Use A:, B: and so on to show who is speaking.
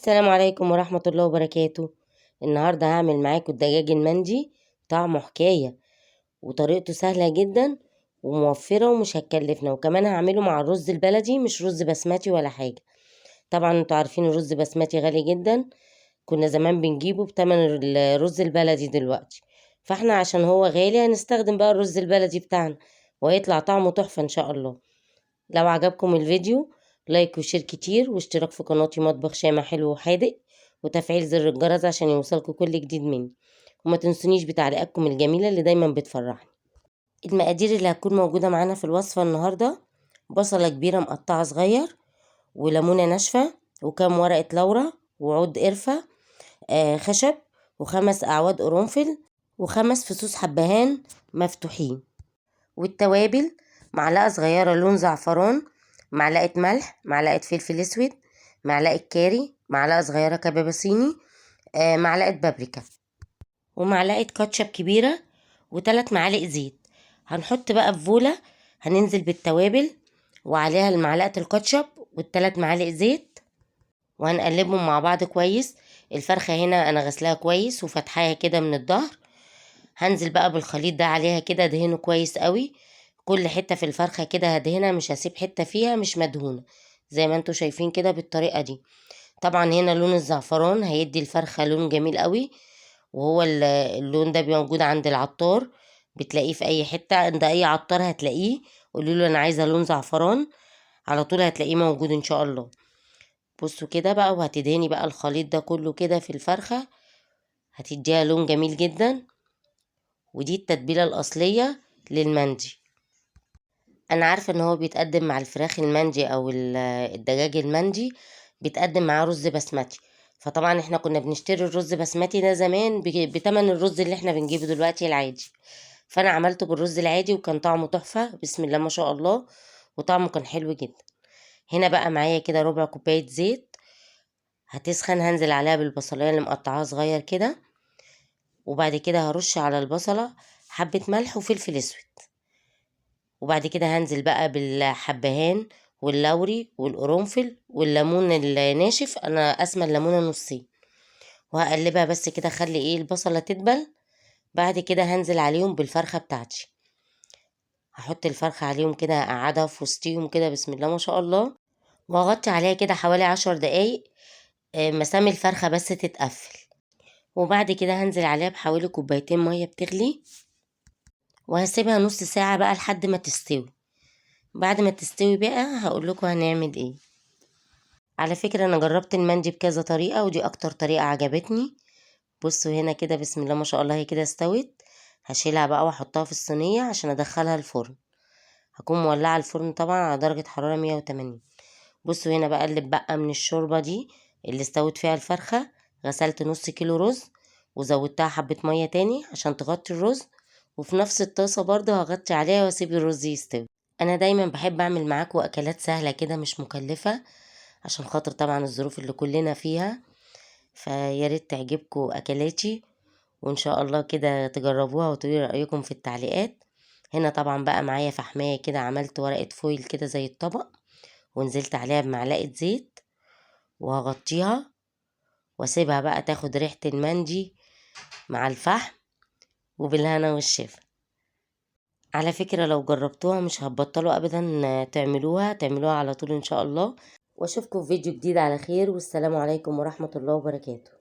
A: السلام عليكم ورحمة الله وبركاته. النهاردة هعمل معاكم الدجاج المندي. طعمه حكاية وطريقته سهلة جدا وموفرة ومش هتكلفنا، وكمان هعمله مع الرز البلدي مش رز بسمتي ولا حاجة. طبعا انتوا عارفين الرز بسمتي غالي جدا، كنا زمان بنجيبه بتمن الرز البلدي دلوقتي، فاحنا عشان هو غالي هنستخدم بقى الرز البلدي بتاعنا وهيطلع طعمه تحفة ان شاء الله. لو عجبكم الفيديو لايك وشير كتير واشتراك في قناتي مطبخ شامة حلو وحادق وتفعيل زر الجرس عشان يوصلكوا كل جديد مني، وما تنسونيش بتعليقاتكم الجميلة اللي دايما بتفرحني. المقادير اللي هتكون موجودة معانا في الوصفة النهاردة: بصلة كبيرة مقطعة صغير، وليمونة ناشفة، وكام ورقة لورا، وعود قرفة خشب، و5 أعواد قرنفل، و5 فصوص حبهان مفتوحين. والتوابل: معلقة صغيرة لون زعفران، معلقة ملح، معلقة فلفل اسود، معلقة كاري، معلقة صغيرة كبابة صيني، معلقة بابريكا، ومعلقة كاتشب كبيرة، و3 معالق زيت. هنحط بقى في بولة، هننزل بالتوابل وعليها معلقة الكاتشب وال3 معالق زيت، وهنقلبهم مع بعض كويس. الفرخة هنا انا غسلاها كويس وفتحاها كده من الظهر. هنزل بقى بالخليط ده عليها كده، دهنه كويس قوي، كل حتة في الفرخة كده هدهنها، مش هسيب حتة فيها مش مدهونة زي ما انتوا شايفين كده بالطريقة دي. طبعا هنا لون الزعفران هيدي الفرخة لون جميل قوي، وهو اللون ده موجود عند العطار، بتلاقيه في اي حتة عند اي عطار هتلاقيه، قولوا له انا عايزة لون زعفران على طول هتلاقيه موجود ان شاء الله. بصوا كده بقى، وهتدهني بقى الخليط ده كله كده في الفرخة، هتديها لون جميل جدا. ودي التتبيلة الأصلية للمندي. أنا عارفة إن هو بيتقدم مع الفراخ المندي أو الدجاج المندي بيتقدم معاه رز بسمتي، فطبعا احنا كنا بنشتري الرز بسمتي ده زمان بتمن الرز اللي احنا بنجيبه دلوقتي العادي، فأنا عملته بالرز العادي وكان طعمه تحفة بسم الله ما شاء الله، وطعمه كان حلو جدا. هنا بقى معايا كده ربع كوباية زيت هتسخن، هنزل عليها بالبصلاية اللي مقطعاها صغير كده، وبعد كده هرش على البصلة حبة ملح وفلفل اسود، وبعد كده هنزل بقى بالحبهان واللوري والقرنفل والليمون الناشف، انا قاسمه الليمونه نصين، وهقلبها بس كده اخلي البصله تدبل. بعد كده هنزل عليهم بالفرخه بتاعتي، هحط الفرخه عليهم كده اقعدها في وسطيهم كده بسم الله ما شاء الله، واغطي عليها كده حوالي 10 دقايق، مسام الفرخه بس تتقفل. وبعد كده هنزل عليها بحوالي كوبايتين ميه بتغلي، وهسيبها نص ساعه بقى لحد ما تستوي. بعد ما تستوي بقى هقول لكم هنعمل ايه. على فكرة انا جربت المندي بكذا طريقة ودي اكتر طريقة عجبتني. بصوا هنا كده بسم الله ما شاء الله هي كده استوت، هشيلها بقى واحطها في الصينية عشان ادخلها الفرن. هكون مولعة الفرن طبعا على درجة حرارة 180. بصوا هنا بقى اللي بقى من الشوربة دي اللي استوت فيها الفرخة، غسلت نص كيلو رز وزودتها حبة مية تاني عشان تغطي الرز، وفي نفس الطاسة برضه هغطي عليها واسيب الرز يستوي. انا دايما بحب اعمل معاكم اكلات سهلة كده مش مكلفة، عشان خاطر طبعا الظروف اللي كلنا فيها، فياريت تعجبكم اكلاتي، وان شاء الله كده تجربوها وتقولي رأيكم في التعليقات. هنا طبعا بقى معايا فحماية كده، عملت ورقة فويل كده زي الطبق ونزلت عليها بمعلقة زيت، وهغطيها واسيبها بقى تاخد ريحة المندي مع الفحم، وبالهنا والشفا. على فكرة لو جربتوها مش هتبطلوا ابدا تعملوها على طول ان شاء الله. واشوفكم في فيديو جديد على خير، والسلام عليكم ورحمة الله وبركاته.